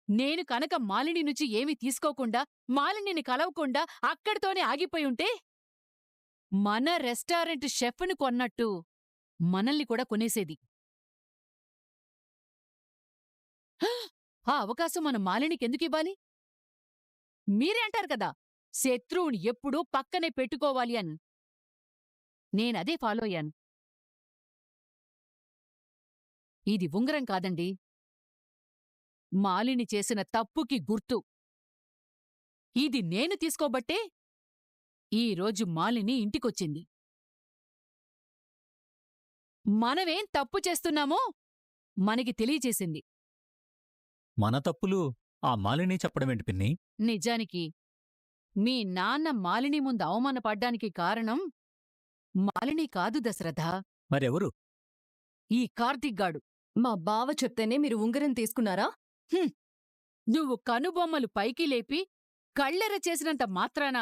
నేను కనుక మాలిని నుంచి ఏమీ తీసుకోకుండా, మాలినిని కలవకుండా అక్కడితోనే ఆగిపోయుంటే, మన రెస్టారెంట్ షెఫ్‌ని కొన్నట్టు మనల్ని కూడా కొనేసేది. ఆ అవకాశం మనం మాలినికెందుకివ్వాలి? మీరే అంటారు కదా, శత్రువుని ఎప్పుడూ పక్కనే పెట్టుకోవాలి అని. నేనదే ఫాలో అయ్యాను. ఇది ఉంగరం కాదండి, మాలిని చేసిన తప్పుకి గుర్తు. ఇది నేను తీసుకోబట్టే ఈరోజు మాలిని ఇంటికొచ్చింది. మనమేం తప్పు చేస్తున్నామో మనకి తెలియచేసింది. మన తప్పులు ఆ మాలిని చెప్పడమేంటి పిన్ని? నిజానికి మీ నాన్న మాలిని ముందు అవమానపడ్డానికి కారణం మాలిని కాదు దశరథ, మరెవరు? ఈ కార్తీక్ గాడు. మా బావ చెప్తేనే మీరు ఉంగరం తీసుకున్నారా? నువ్వు కనుబొమ్మలు పైకి లేపి కళ్ళెర చేసినంత మాత్రాన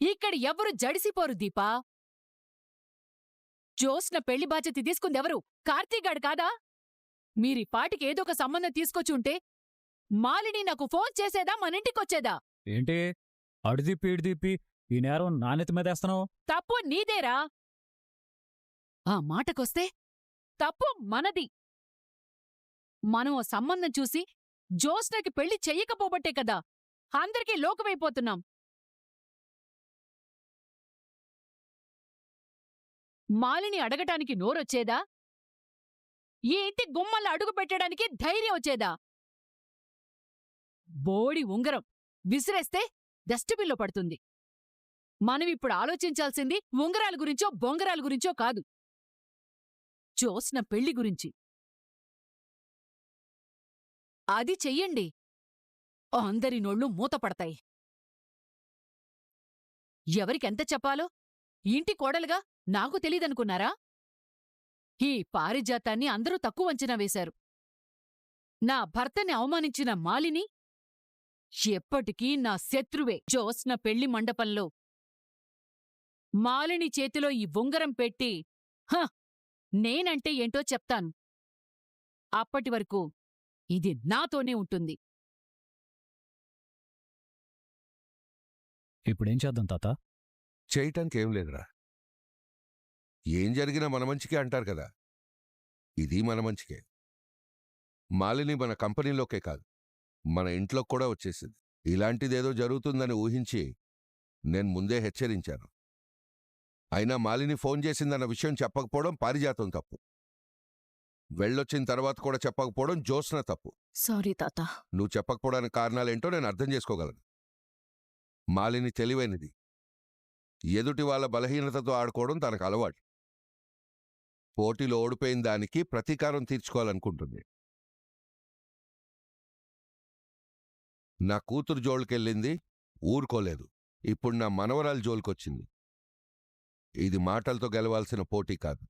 ఇక్కడ ఎవరు జడిసిపోరు దీపా. జోస్న పెళ్లి బాధ్యత తీసుకుందెవరు? కార్తీక్ గాడు కాదా? మీరీ పాటికి ఏదో ఒక సంబంధం తీసుకొచ్చుంటే మాలిని నాకు ఫోన్ చేసేదా, మనింటికొచ్చేదా? ఏంటి అడిదిప్పి ఇడిదిప్పి ఈ నేరం నాణ్యత మీదేస్తున్నావు? తప్పు నీదేరా. ఆ మాటకొస్తే తప్పు మనది. మనం ఓ సంబంధం చూసి జోస్నకి పెళ్లి చెయ్యకపోబట్టే కదా అందరికీ లోకమైపోతున్నాం. మాలిని అడగటానికి నోరొచ్చేదా? ఈ ఇంటి గుమ్మల్లో అడుగు పెట్టడానికి ధైర్యం వచ్చేదా? బోడి ఉంగరం విసిరేస్తే డస్ట్బిన్లో పడుతుంది. మనమిప్పుడు ఆలోచించాల్సింది ఉంగరాల గురించో బొంగరాల గురించో కాదు, జోస్న పెళ్లి గురించి. అది చెయ్యండి, అందరి నోళ్ళు మూతపడతాయి. ఎవరికెంత చెప్పాలో ఇంటి కోడలుగా నాకు తెలీదనుకున్నారా? ఈ పారిజాతాన్ని అందరూ తక్కువ అంచనా వేశారు. నా భర్తని అవమానించిన మాలిని ఎప్పటికీ నా శత్రువే. జోస్న పెళ్లి మండపంలో మాలిని చేతిలో ఈ ఉంగరం పెట్టి నేనంటే ఏంటో చెప్తాను. అప్పటివరకు ఇది నాతోనే ఉంటుంది. ఇప్పుడేం చేద్దాం తాత? చేయటానికేం లేదురా. ఏం జరిగినా మన మంచికే అంటారు కదా, ఇది మన మంచికే. మాలిని మన కంపెనీలోకే కాదు, మన ఇంట్లోకి కూడా వచ్చేసింది. ఇలాంటిదేదో జరుగుతుందని ఊహించి నేను ముందే హెచ్చరించాను. అయినా మాలిని ఫోన్ చేసిందన్న విషయం చెప్పకపోవడం పారిజాతం తప్పు. వెళ్ళొచ్చిన తర్వాత కూడా చెప్పకపోవడం జోస్న తప్పు. సారీ తాత. నువ్వు చెప్పకపోవడానికి కారణాలేంటో నేను అర్థం చేసుకోగలను. మాలిని తెలివైనది. ఎదుటి వాళ్ళ బలహీనతతో ఆడుకోవడం తనకు అలవాటు. పోటీలో ఓడిపోయిన దానికి ప్రతీకారం తీర్చుకోవాలనుకుంటుంది. నా కూతురు జోలికెళ్ళింది, ఊరుకోలేదు. ఇప్పుడు నా మనవరాలు జోలికొచ్చింది. ఇది మాటలతో గెలవాల్సిన పోటీ కాదు,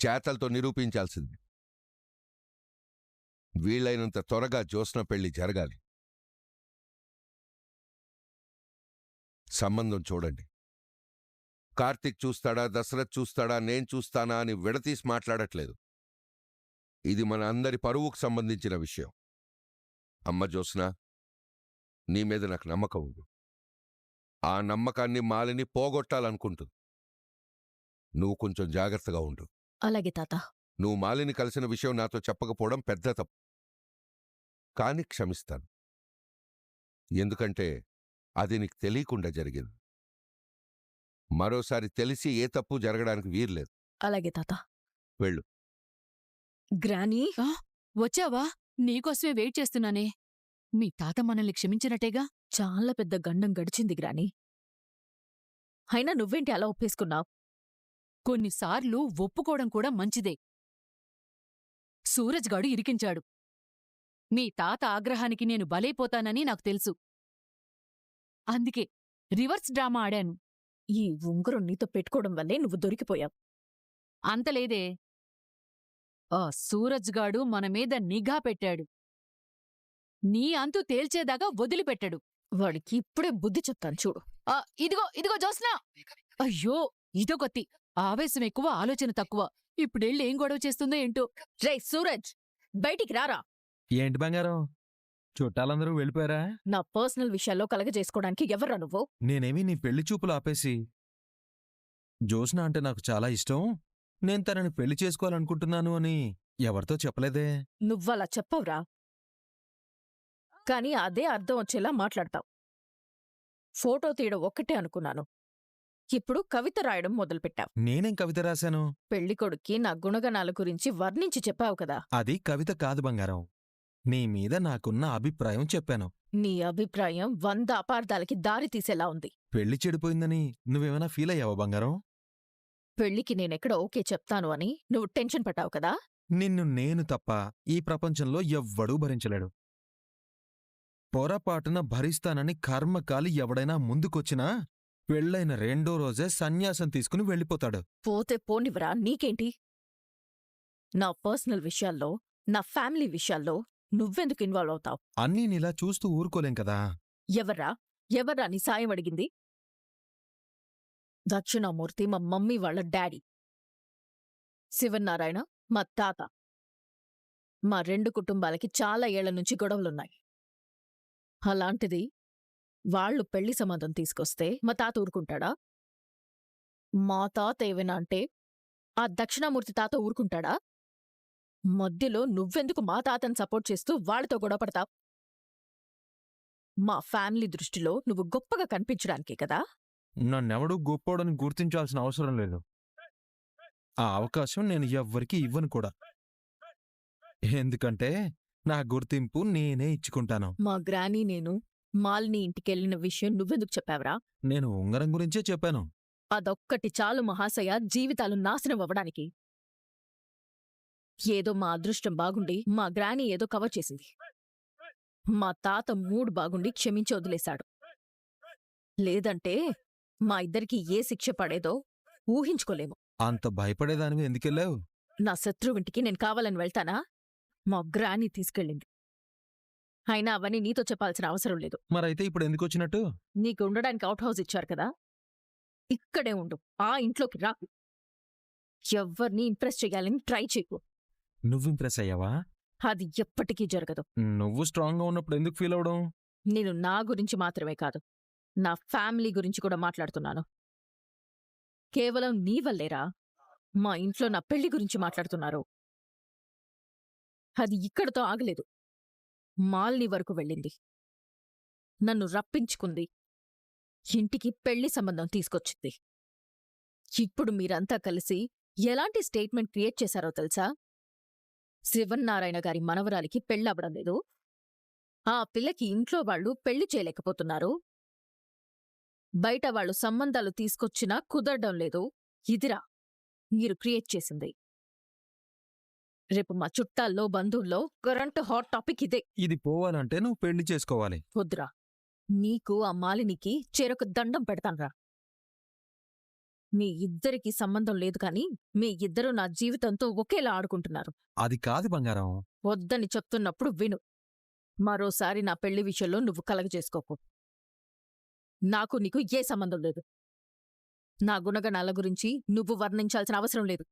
చేతలతో నిరూపించాల్సింది. వీలైనంత త్వరగా జోస్న పెళ్లి జరగాలి. సంబంధం చూడండి. కార్తీక్ చూస్తాడా, దశరథ్ చూస్తాడా, నేను చూస్తానా అని విడతీసి మాట్లాడట్లేదు. ఇది మన అందరి పరువుకు సంబంధించిన విషయం. అమ్మ జోస్న, నీ మీద నాకు నమ్మకం ఉంది. ఆ నమ్మకాన్ని మాలిని పోగొట్టాలనుకుంటుంది. నువ్వు కొంచెం జాగ్రత్తగా ఉండు. అలాగే తాత. నువ్వు మాలిని కలిసిన విషయం నాతో చెప్పకపోవడం పెద్ద తప్పు, కాని క్షమిస్తాను. ఎందుకంటే అది నీకు తెలియకుండా జరిగింది. మరోసారి తెలిసి ఏ తప్పు జరగడానికి వీర్లేదు. అలాగే తాత. వెళ్ళు. గ్రానీ, వచ్చావా? నీకోసమే వెయిట్ చేస్తున్నానే. మీ తాత మనల్ని క్షమించినట్టేగా? చాలా పెద్ద గండం గడిచింది గ్రానీ. అయినా నువ్వేంటి అలా ఒప్పేసుకున్నావు? కొన్నిసార్లు ఒప్పుకోవడం కూడా మంచిదే. సూరజ్గాడు ఇరికించాడు. మీ తాత ఆగ్రహానికి నేను బలైపోతానని నాకు తెలుసు. అందుకే రివర్స్ డ్రామా ఆడాను. ఈ ఉంగరం నీతో పెట్టుకోవడం వల్లే నువ్వు దొరికిపోయావు. అంతలేదే, ఆ సూరజ్గాడు మన మీద నిఘా పెట్టాడు. నీ అంతు తేల్చేదాకా వదిలిపెట్టాడు. వాడికి ఇప్పుడే బుద్ధి చెప్తాను చూడు. ఇదిగో ఇదిగో జోస్నా! అయ్యో, ఇదో కొత్తి. ఆవేశం ఎక్కువ, ఆలోచన తక్కువ. ఇప్పుడెళ్ళి ఏం గొడవ చేస్తుందో ఏంటో. రేయ్ సూరజ్, బయటికి రారా. ఏంటి బంగారం? చుట్టాలందరూ వెళ్ళిపోయారా? నా పర్సనల్ విషయాల్లో కలగజేసుకోవడానికి ఎవర్రా నువ్వు? నేనేమి నీ పెళ్లి చూపులు ఆపేసి జోష్న అంటే నాకు చాలా ఇష్టం, నేను తనని పెళ్లి చేసుకోవాలనుకుంటున్నాను అని ఎవరితో చెప్పలేదే. నువ్వలా చెప్పవురా, కానీ అదే అర్థం వచ్చేలా మాట్లాడతావు. ఫోటో తీయడం ఒక్కటే అనుకున్నాను, ఇప్పుడు కవిత రాయడం మొదలుపెట్టావు. నేనేం కవిత రాశాను? పెళ్లికొడుక్కి నా గుణగణాల గురించి వర్ణించి చెప్పావు కదా. అది కవిత కాదు బంగారం, నీ మీద నాకున్న అభిప్రాయం చెప్పాను. నీ అభిప్రాయం 100 అపార్థాలకి దారి తీసేలా ఉంది. పెళ్లి చెడిపోయిందని నువ్వేమైనా ఫీల్ అయ్యావా బంగారం? పెళ్లికి నేనెక్కడ ఓకే చెప్తాను అని నువ్వు టెన్షన్ పట్టావు కదా. నిన్ను నేను తప్ప ఈ ప్రపంచంలో ఎవ్వడూ భరించలేడు. పొరపాటున భరిస్తానని కర్మకాలి ఎవడైనా ముందుకొచ్చినా పెళ్ళైన 2వ రోజే సన్యాసం తీసుకుని వెళ్ళిపోతాడు. పోతే పోనివరా, నీకేంటి? నా పర్సనల్ విషయాల్లో, నా ఫ్యామిలీ విషయాల్లో నువ్వెందుకు ఇన్వాల్వ్ అవుతావు? అన్నీ నీలా చూస్తూ ఊరుకోలేం కదా. ఎవర్రా నీ సాయం అడిగింది? దక్షిణామూర్తి మా మమ్మీ వాళ్ళ డాడీ, శివన్నారాయణ మా తాత. మా 2 కుటుంబాలకి చాలా ఏళ్ల నుంచి గొడవలున్నాయి. అలాంటిది వాళ్ళు పెళ్లి సంబంధం తీసుకొస్తే మా తాత ఊరుకుంటాడా? మా తాత ఏవైనా అంటే ఆ దక్షిణామూర్తి తాత ఊరుకుంటాడా? మధ్యలో నువ్వెందుకు మా తాతని సపోర్ట్ చేస్తూ వాళ్ళతో గొడవపడతావు? మా ఫ్యామిలీ దృష్టిలో నువ్వు గొప్పగా కనిపించడానికే కదా. నన్నెవడూ గొప్పోడని గుర్తించాల్సిన అవసరం లేదు. ఆ అవకాశం నేను ఎవ్వరికీ ఇవ్వను కూడా. ఎందుకంటే నా గుర్తింపు నేనే ఇచ్చుకుంటాను. మా గ్రానీ నేను మాలిని ఇంటికెళ్లిన విషయం నువ్వెందుకు చెప్పావురా? నేను ఉంగరం గురించే చెప్పాను. అదొక్కటి చాలు మహాశయ, జీవితాలు నాశనం అవ్వడానికి. ఏదో మా అదృష్టం బాగుండి మా గ్రానీ ఏదో కవర్ చేసింది. మా తాత మూడ్ బాగుండి క్షమించి వదిలేశాడు. లేదంటే మా ఇద్దరికి ఏ శిక్ష పడేదో ఊహించుకోలేము. అంత భయపడేదానివి ఎందుకెళ్ళావు? నా శత్రువింటికి నేను కావాలని వెళ్తానా? మా గ్రానీ తీసుకెళ్ళింది. అయినా అవన్నీ నీతో చెప్పాల్సిన అవసరం లేదు. మరైతే ఇప్పుడు ఎందుకొచ్చినట్టు? నీకు ఉండడానికి అవుట్ హౌస్ ఇచ్చారు కదా, ఇక్కడే ఉండు. ఆ ఇంట్లోకి రా. ఎవ్వర్నీ ఇంప్రెస్ చెయ్యాలని ట్రై చేయకు. నువ్వు ఇంప్రెస్ అయ్యావా? అది ఎప్పటికీ జరగదు. నువ్వు స్ట్రాంగ్గా ఉన్నప్పుడు ఎందుకు ఫీల్ అవడం? నేను నా గురించి మాత్రమే కాదు, నా ఫ్యామిలీ గురించి కూడా మాట్లాడుతున్నాను. కేవలం నీ వల్లేరా మా ఇంట్లో నా పెళ్లి గురించి మాట్లాడుతున్నారు. అది ఇక్కడతో ఆగలేదు, మాలిని వరకు వెళ్ళింది. నన్ను రప్పించుకుంది, ఇంటికి పెళ్లి సంబంధం తీసుకొచ్చింది. ఇప్పుడు మీరంతా కలిసి ఎలాంటి స్టేట్మెంట్ క్రియేట్ చేశారో తెలుసా? శివన్నారాయణ గారి మనవరాలికి పెళ్ళవడం లేదు, ఆ పిల్లకి ఇంట్లో వాళ్ళు పెళ్లి చేయలేకపోతున్నారు, బయట వాళ్ళు సంబంధాలు తీసుకొచ్చినా కుదరడం లేదు. ఇదిరా మీరు క్రియేట్ చేసింది. రేపు మా చుట్టాల్లో బంధువుల్లో కరెంట్ హాట్ టాపిక్ ఇదే. ఇది పోవాలంటే నువ్వు పెళ్లి చేసుకోవాలి. వద్దురా, నీకు ఆ మాలినికి చెరొక దండం పెడతాన్రా. మీ ఇద్దరికీ సంబంధం లేదు కాని మీ ఇద్దరూ నా జీవితంతో ఒకేలా ఆడుకుంటున్నారు. అది కాదు బంగారం. వద్దని చెప్తున్నప్పుడు విను. మరోసారి నా పెళ్లి విషయంలో నువ్వు కలగజేసుకోకు. నాకు నీకు ఏ సంబంధం లేదు. నా గుణగణాల గురించి నువ్వు వర్ణించాల్సిన అవసరం లేదు.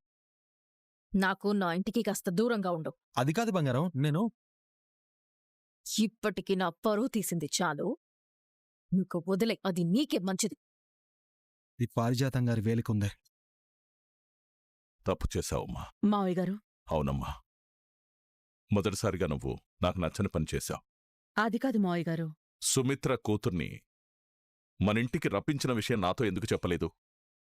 నాకు నా ఇంటికి కాస్త దూరంగా ఉండు. అది కాదు బంగారం, నేను ఇప్పటికి నా పరువు తీసింది చాలు, నీకు వదిలే, అది నీకే మంచిది. ఈ పారిజాతం గారి వేలికుందే. తప్పు చేశావమ్మా. మావయ్య గారు, అవునమ్మా, మొదటిసారిగా నువ్వు నాకు నచ్చని పని చేశావు. అది కాదు మావయ్య గారు. సుమిత్ర కూతుర్ని మనింటికి రప్పించిన విషయం నాతో ఎందుకు చెప్పలేదు?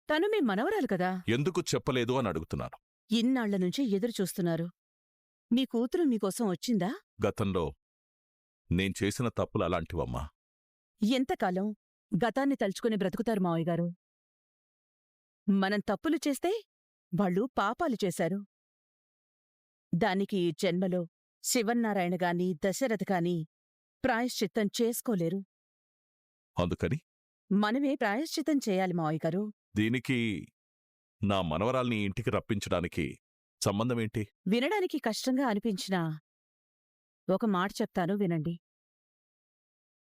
తను మీ మనవరాలు కదా. ఎందుకు చెప్పలేదు అని అడుగుతున్నాను. ఇన్నాళ్ల నుంచి ఎదురు చూస్తున్నారు. మీ కూతురు మీకోసం వచ్చిందా? గతంలో నేను చేసిన తప్పులు అలాంటివమ్మా. ఎంతకాలం గతాన్ని తలుచుకుని బ్రతుకుతారు మావయ్య గారు? మనం తప్పులు చేస్తే వాళ్ళు పాపాలు చేశారు. దానికి ఈ జన్మలో శివన్నారాయణ గాని దశరథ కాని ప్రాయశ్చిత్తం చేసుకోలేరు. అందుకని మనమే ప్రాయశ్చిత్తం చేయాలి మావయ్య గారు. దీనికి నా మనవరాల్ని ఇంటికి రప్పించడానికి సంబంధమేంటి? వినడానికి కష్టంగా అనిపించినా ఒక మాట చెప్తాను వినండి.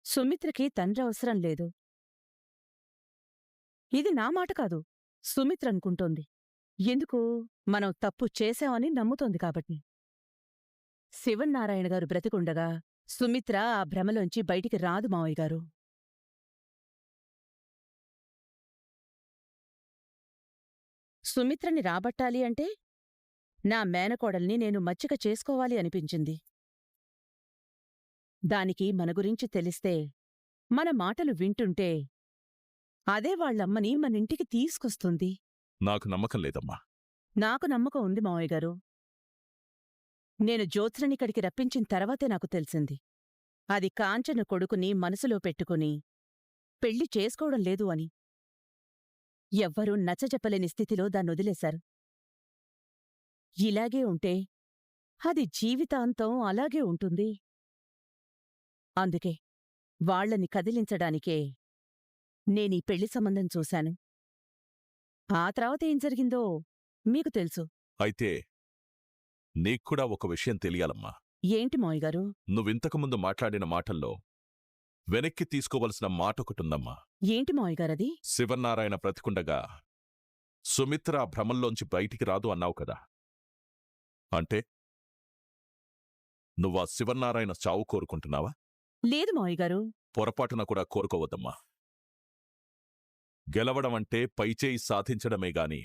సుమిత్రకి తండ్రి అవసరం లేదు. ఇది నా మాట కాదు, సుమిత్ర అనుకుంటోంది. ఎందుకు? మనం తప్పు చేశామని నమ్ముతోంది కాబట్టి. శివన్నారాయణ గారు బ్రతికుండగా సుమిత్ర ఆ భ్రమలోంచి బయటికి రాదు మావయ్య గారు. సుమిత్రని రాబట్టాలి అంటే నా మేనకోడల్ని నేను మచ్చిక చేసుకోవాలి అనిపించింది. దానికి మన గురించి తెలిస్తే, మన మాటలు వింటుంటే అదే వాళ్ళమ్మని మనింటికి తీసుకొస్తుంది. నాకు నమ్మకం లేదమ్మా. నాకు నమ్మకం ఉంది మావయ్య గారు. నేను జ్యోత్స్ననిక్కడికి రప్పించిన తర్వాతే నాకు తెలిసింది. అది కాంచన కొడుకుని మనసులో పెట్టుకుని పెళ్లి చేసుకోవడం లేదు అని. ఎవ్వరూ నచ్చజెప్పలేని స్థితిలో దాన్నొదిలేశారు. ఇలాగే ఉంటే అది జీవితాంతం అలాగే ఉంటుంది. అందుకే వాళ్ళని కదిలించడానికే నేనీ పెళ్లి సంబంధం చూశాను. ఆ తర్వాత ఏం జరిగిందో మీకు తెలుసు. అయితే నీక్కూడా ఒక విషయం తెలియాలమ్మా. ఏంటి మావయ్య గారు? నువ్వింతకుముందు మాట్లాడిన మాటల్లో వెనక్కి తీసుకోవలసిన మాటొకటుందమ్మా. ఏంటి మావయ్య గారది? శివన్నారాయణ బ్రతికుండగా సుమిత్ర భ్రమంలోంచి బయటికి రాదు అన్నావు కదా. అంటే నువ్వా శివన్నారాయణ చావు కోరుకుంటున్నావా? లేదు మావయ్య గారు. పొరపాటున కూడా కోరుకోవద్దమ్మా. గెలవడమంటే పైచేయి సాధించడమే గాని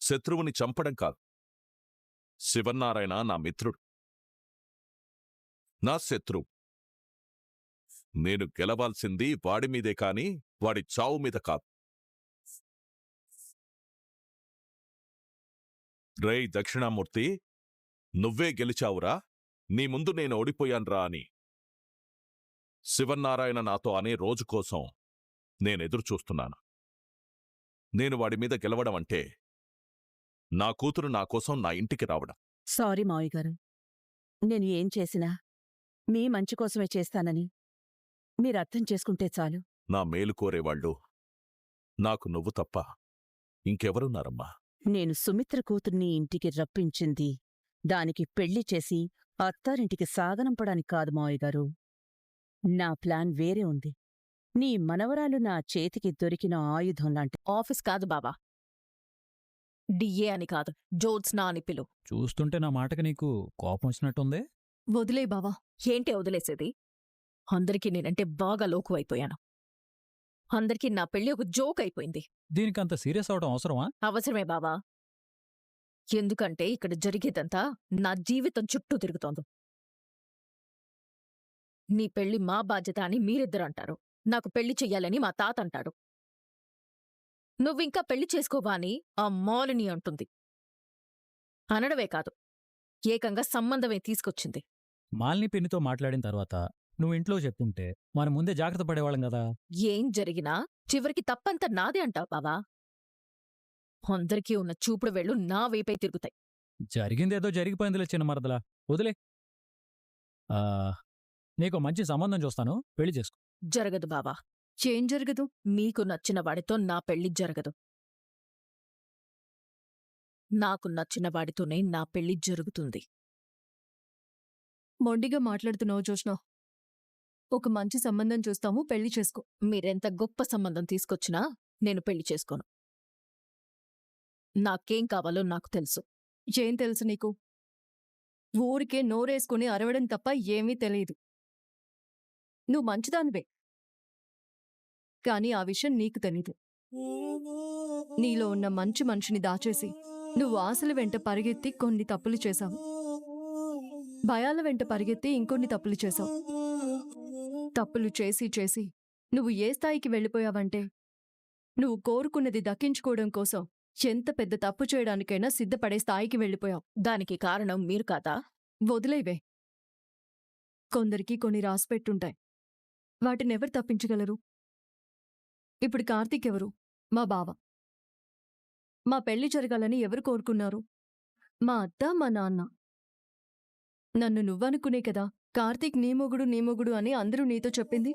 శత్రువుని చంపడం కాదు. శివన్నారాయణ నా మిత్రుడు, నా శత్రువు. నేను గెలవాల్సింది వాడిమీదే కాని వాడి చావు మీద కాదు. రేయ్ దక్షిణామూర్తి, నువ్వే గెలిచావురా, నీ ముందు నేను ఓడిపోయాన్రా అని శివన్నారాయణ నాతో అనే రోజు కోసం నేనెదురుచూస్తున్నాను. నేను వాడిమీద గెలవడం అంటే నా కూతురు నా కోసం నా ఇంటికి రావడం. సారీ మావయ్య గారు. నేను ఏం చేసినా మీ మంచి కోసమే చేస్తానని మీరర్థం చేసుకుంటే చాలు. నా మేలు కోరేవాళ్ళు నాకు నువ్వు తప్ప ఇంకెవరున్నారమ్మా? నేను సుమిత్ర కూతుర్ని ఇంటికి రప్పించింది దానికి పెళ్లి చేసి అత్తారింటికి సాగనంపడానికి కాదు మావయ్య గారు. నా ప్లాన్ వేరే ఉంది. నీ మనవరాలు నా చేతికి దొరికిన ఆయుధం లాంటి. ఆఫీస్ కాదు బావా. డిఏ అని కాదు, జ్యోత్స్నా అని పిలు. చూస్తుంటే నా మాటకి నీకు కోపం వచ్చినట్టుంది. వదిలే బావా. ఏంటి వదిలేసేది? అందరికీ నేనంటే బాగా లోకు అయిపోయాను. అందరికీ నా పెళ్లి ఒక జోక్ అయిపోయింది. దీనికంత సీరియస్ అవడం అవసరమా? అవసరమే బావా. ఎందుకంటే ఇక్కడ జరిగేదంతా నా జీవితం చుట్టూ తిరుగుతోంది. నీ పెళ్లి మా బాధ్యత అని మీరిద్దరు అంటారు. నాకు పెళ్లి చెయ్యాలని మా తాత అంటాడు. నువ్వింకా పెళ్లి చేసుకోవా అని ఆ మాలిని అంటుంది. అనడమే కాదు, ఏకంగా సంబంధమే తీసుకొచ్చింది. మాలిని పిన్నితో మాట్లాడిన తర్వాత నువ్వు ఇంట్లో చెప్తుంటే మనం ముందే జాగ్రత్త పడేవాళ్ళం కదా. ఏం జరిగినా చివరికి తప్పంతా నాదే అంటావు బావా. అందరికీ ఉన్న చూపుడు వేళ్ళు నా వైపై తిరుగుతాయి. జరిగిందేదో జరిగిపోయిందిలే చిన్న మరదలా, వదిలే. నీకు మంచి సంబంధం చూస్తాను, పెళ్లి చేసుకో. జరగదు బావా. ఏం జరగదు? మీకు నచ్చిన వాడితో నా పెళ్లి జరగదు. నాకు నచ్చిన వాడితోనే నా పెళ్లి జరుగుతుంది. మొండిగా మాట్లాడుతున్నావు జోష్నా. ఒక మంచి సంబంధం చూస్తాము, పెళ్లి చేసుకో. మీరెంత గొప్ప సంబంధం తీసుకొచ్చినా నేను పెళ్లి చేసుకోను. నాకేం కావాలో నాకు తెలుసు. ఏం తెలుసు నీకు? ఊరికే నోరేసుకుని అరవడం తప్ప ఏమీ తెలియదు. నువ్వు మంచిదానివే, కాని ఆ విషయం నీకు తెలీదు. నీలో ఉన్న మంచి మనిషిని దాచేసి నువ్వు ఆశల వెంట పరిగెత్తి కొన్ని తప్పులు చేశావు. భయాల వెంట పరిగెత్తి ఇంకొన్ని తప్పులు చేశావు. తప్పులు చేసి చేసి నువ్వు ఏ స్థాయికి వెళ్ళిపోయావంటే, నువ్వు కోరుకున్నది దక్కించుకోవడం కోసం ఎంత పెద్ద తప్పు చేయడానికైనా సిద్ధపడే స్థాయికి వెళ్ళిపోయావు. దానికి కారణం మీరు కాదా? వదిలేవే. కొందరికి కొన్ని రాసిపెట్టుంటాయి, వాటినెవరు తప్పించగలరు? ఇప్పుడు కార్తీక్ ఎవరు? మా బావ. మా పెళ్లి జరగాలని ఎవరు కోరుకున్నారు? మా అత్త, మా నాన్న. నన్ను నువ్వనుకునే కదా కార్తీక్ నీ మొగుడు అని అందరూ నీతో చెప్పింది.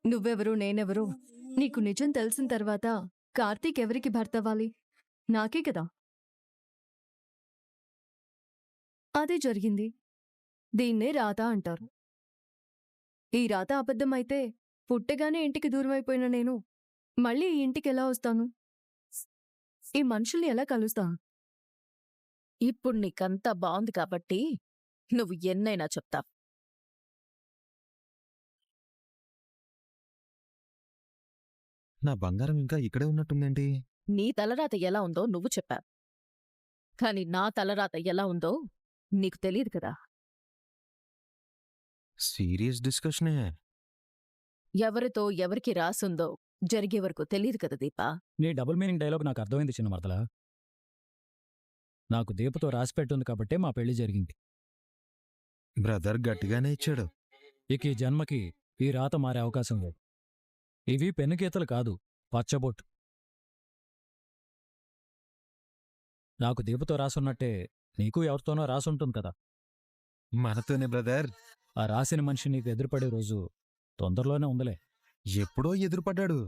నువ్వెవరో నేనెవరో నీకు నిజం తెలిసిన తర్వాత కార్తీక్ ఎవరికి భర్తవ్వాలి? నాకే కదా. అదే జరిగింది. దీన్నే రాత అంటారు. ఈ రాత అబద్ధమైతే పుట్టగానే ఇంటికి దూరమైపోయిన నేను మళ్ళీ ఈ ఇంటికి ఎలా వస్తాను? ఈ మనుషుల్ని ఎలా కలుస్తాను? ఇప్పుడు నీకంతా బావుంది కాబట్టి నువ్వు ఎన్నైనా చెప్తావు. నా బంగారం ఇంకా ఇక్కడే ఉన్నట్టుందేంటి? నీ తలరాత ఎలా ఉందో నువ్వు చెప్పావు. కాని నా తలరాత ఎలా ఉందో నీకు తెలియదు కదా. సీరియస్ డిస్కషనే. ఎవరితో ఎవరికి రాసుందో జరిగే వరకు తెలియదు కదా దీపా. నీ డబుల్ మీనింగ్ డైలాగ్ నాకు అర్థమైంది చిన్న మరదలా. నాకు దీపతో రాసిపెట్టుంది కాబట్టే మా పెళ్లి జరిగింది. బ్రదర్ గట్టిగానే ఇచ్చాడు. ఇక ఈ జన్మకి ఈ రాత మారే అవకాశం లేదు. ఇవి పెన్నుగీతలు కాదు, పచ్చబొట్టు. నాకు దీపతో రాసున్నట్టే నీకు ఎవరితోనో రాసుంటుంది కదా. మనతోనే బ్రదర్. ఆ రాసిన మనిషి నీకు ఎదురుపడే రోజు తొందరలోనే ఉందిలే. ఎప్పుడో ఎదురుపడ్డాడు.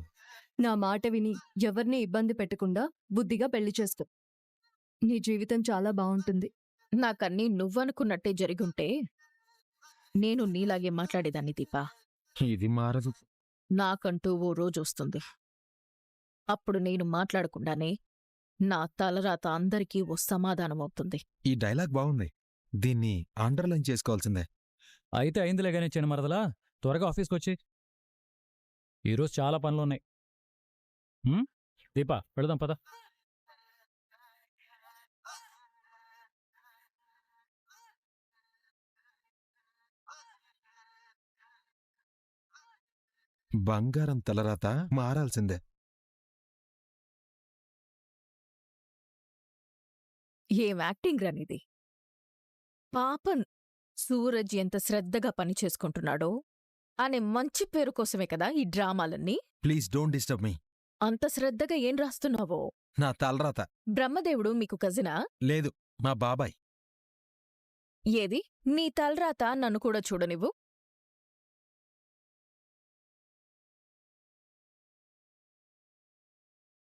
నా మాట విని ఎవరిని ఇబ్బంది పెట్టకుండా బుద్ధిగా పెళ్లి చేసుకో. నీ జీవితం చాలా బావుంటుంది. నాకన్నీ నువ్వనుకున్నట్టే జరిగుంటే నేను నీలాగే మాట్లాడేదాన్ని దీపా. ఇది మారదు. నాకంటూ ఓ రోజొస్తుంది. అప్పుడు నేను మాట్లాడకుండానే నా తలరాత అందరికీ ఓ సమాధానమవుతుంది. ఈ డైలాగ్ బాగుంది. దీన్ని అండర్లైన్ చేసుకోవాల్సిందే. అయితే అయిందిలే గానీ చిన్న మరదలా, త్వరగా ఆఫీస్కి వచ్చి. ఈరోజు చాలా పనులున్నాయి. దీపా వెళదాం పద. బంగారం తలరాత మారాల్సిందే. ఏం యాక్టింగ్ రనిది. పాపం సూరజ్ ఎంత శ్రద్ధగా పనిచేసుకుంటున్నాడో అనే మంచి పేరు కోసమే కదా ఈ డ్రామాలన్నీ. Please don't disturb me. అంత శ్రద్ధగా ఏం రాస్తున్నావో. నా తలరాత. బ్రహ్మదేవుడు మీకు కజినా? లేదు, మా బాబాయ్. ఏది నీ తలరాత నన్ను కూడా చూడనివ్వు.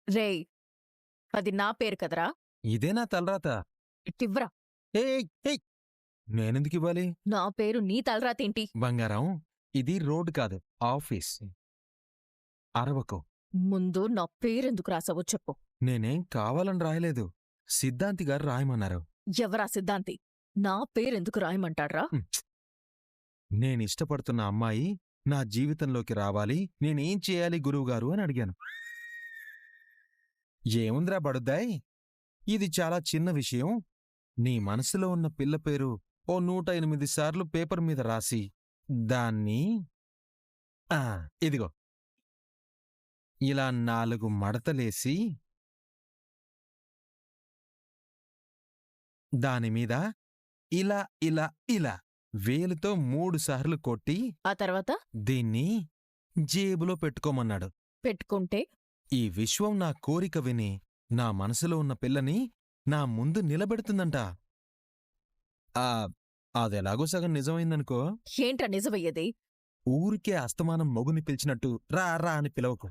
రేయ్, అది నా పేరు కదరా. ఇదే నా తలరాత. ఇవ్వరా. ఏయ్ నేనెందుకు ఇవ్వాలి? నా పేరు నీ తలరాతేంటి? బంగారం, ఇది రోడ్ కాదు, ఆఫీస్. అరవకు. ముందు నా పేరెందుకు రాసావో చెప్పు. నేనేం కావాలని రాయలేదు. సిద్ధాంతి గారు రాయమన్నారు. ఎవరా సిద్ధాంతి? నా పేరెందుకు రాయమంటాడ్రా? నేనిష్టపడుతున్న అమ్మాయి నా జీవితంలోకి రావాలి, నేనేం చేయాలి గురువుగారు అని అడిగాను. ఏముందిరా బడుద్దాయ్, ఇది చాలా చిన్న విషయం. నీ మనసులో ఉన్న పిల్ల పేరు ఓ 108 సార్లు పేపర్ మీద రాసి దాన్ని ఇదిగో ఇలా 4 మడతలేసి దానిమీద ఇలా ఇలా ఇలా వేలుతో 3 సార్లు కొట్టి ఆ తర్వాత దీన్ని జేబులో పెట్టుకోమన్నాడు. పెట్టుకుంటే ఈ విశ్వం నా కోరిక విని నా మనసులో ఉన్న పిల్లని నా ముందు నిలబెడుతుందంట. అదెలాగో సగం నిజమైందనుకో. ఏంట్రా నిజమయ్యేది? ఊరికే అస్తమానం మొగుని పిలిచినట్టు రా రా అని పిలవకు.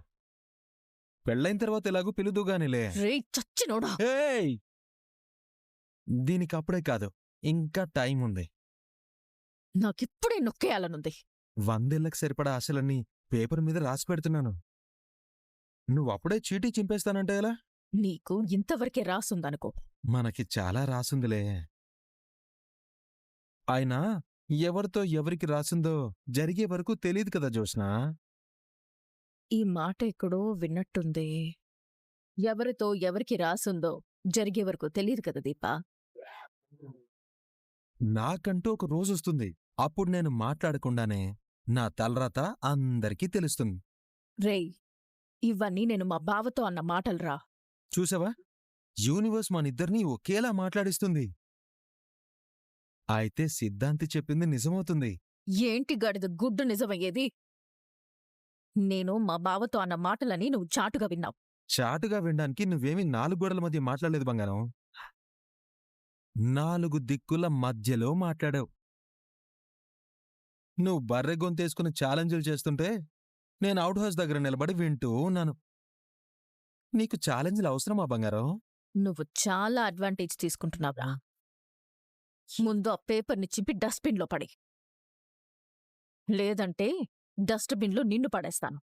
పెళ్ళైన తర్వాత ఎలాగూ పిలుదుగానిలే. రేయ్ చచ్చినోడా. ఏయ్! దీనికప్పుడే కాదు, ఇంకా టైం ఉంది. నాకిప్పుడే నొక్కేయాలనుంది. 100 ఏళ్లకు సరిపడా ఆశలన్నీ పేపర్ మీద రాసి పెడుతున్నాను. నువ్వప్పుడే చీటీ చింపేస్తానంటే ఎలా? నీకు ఇంతవరకే రాసుందనుకో. మనకి చాలా రాసుందిలే. అయినా ఎవరితో ఎవరికి రాసిందో జరిగే వరకు తెలీదు కదా జోష్నా. ఈ మాట ఎక్కడో విన్నట్టుంది. ఎవరితో ఎవరికి రాసుందో జరిగే వరకు తెలియదు కదా దీపా. నాకంటూ ఒక రోజొస్తుంది, అప్పుడు నేను మాట్లాడకుండానే నా తలరాత అందరికీ తెలుస్తుంది. రేయ్, ఇవన్నీ నేను మా బావతో అన్న మాటలురా. చూసావా, యూనివర్స్ మనిద్దరినీ ఒకేలా మాట్లాడిస్తుంది. అయితే సిద్ధాంతి చెప్పింది నిజమవుతుంది. ఏంటి గడిద గుడ్డు నిజమయ్యేది? నేను మా బావతో అన్న మాటలని నువ్వు చాటుగా విన్నావు. చాటుగా వినడానికి నువ్వేమీ 4 గోడల మధ్య మాట్లాడలేదు బంగారం. 4 దిక్కుల మధ్యలో మాట్లాడావు. నువ్వు బర్రె గొంతేసుకుని ఛాలెంజ్లు చేస్తుంటే నేను అవుట్ హౌస్ దగ్గర నిలబడి వింటూ ఉన్నాను. నీకు ఛాలెంజ్లు అవసరమా బంగారం? నువ్వు చాలా అడ్వాంటేజ్ తీసుకుంటున్నావురా. ముందు ఆ పేపర్ని చింపి డస్ట్బిన్లో పడి, లేదంటే డస్ట్బిన్లో నిన్ను పడేస్తాను.